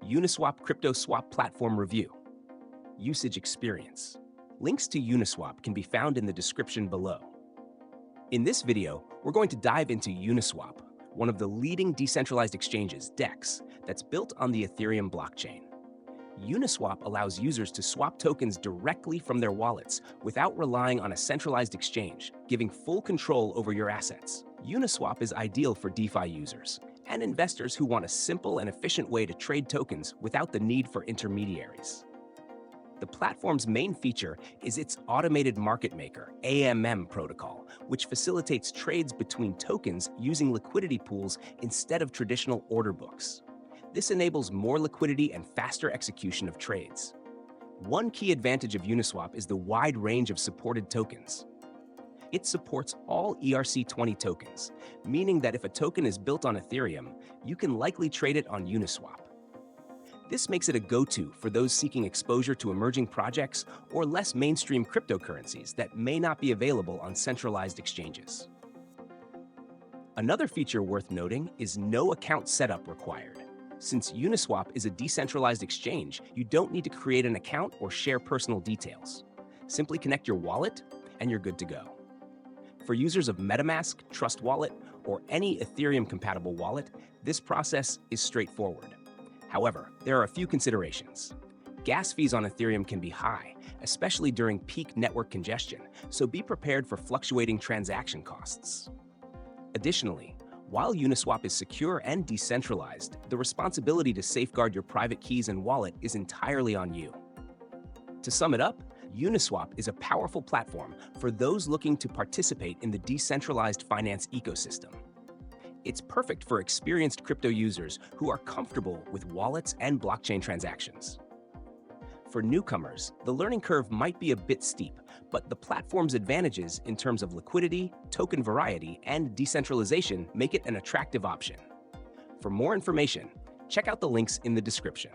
Uniswap Crypto Swap Platform Review. Usage Experience. Links to Uniswap can be found in the description below. In this video, we're going to dive into Uniswap, one of the leading decentralized exchanges, DEX, that's built on the Ethereum blockchain. Uniswap allows users to swap tokens directly from their wallets without relying on a centralized exchange, giving full control over your assets. Uniswap is ideal for DeFi users and investors who want a simple and efficient way to trade tokens without the need for intermediaries. The platform's main feature is its automated market maker, AMM protocol, which facilitates trades between tokens using liquidity pools instead of traditional order books. This enables more liquidity and faster execution of trades. One key advantage of Uniswap is the wide range of supported tokens. It supports all ERC20 tokens, meaning that if a token is built on Ethereum, you can likely trade it on Uniswap. This makes it a go-to for those seeking exposure to emerging projects or less mainstream cryptocurrencies that may not be available on centralized exchanges. Another feature worth noting is no account setup required. Since Uniswap is a decentralized exchange, you don't need to create an account or share personal details. Simply connect your wallet and you're good to go. For users of MetaMask, Trust Wallet, or any Ethereum-compatible wallet, this process is straightforward. However, there are a few considerations. Gas fees on Ethereum can be high, especially during peak network congestion, so be prepared for fluctuating transaction costs. Additionally, while Uniswap is secure and decentralized, the responsibility to safeguard your private keys and wallet is entirely on you. To sum it up, Uniswap is a powerful platform for those looking to participate in the decentralized finance ecosystem. It's perfect for experienced crypto users who are comfortable with wallets and blockchain transactions. For newcomers, the learning curve might be a bit steep, but the platform's advantages in terms of liquidity, token variety, and decentralization make it an attractive option. For more information, check out the links in the description.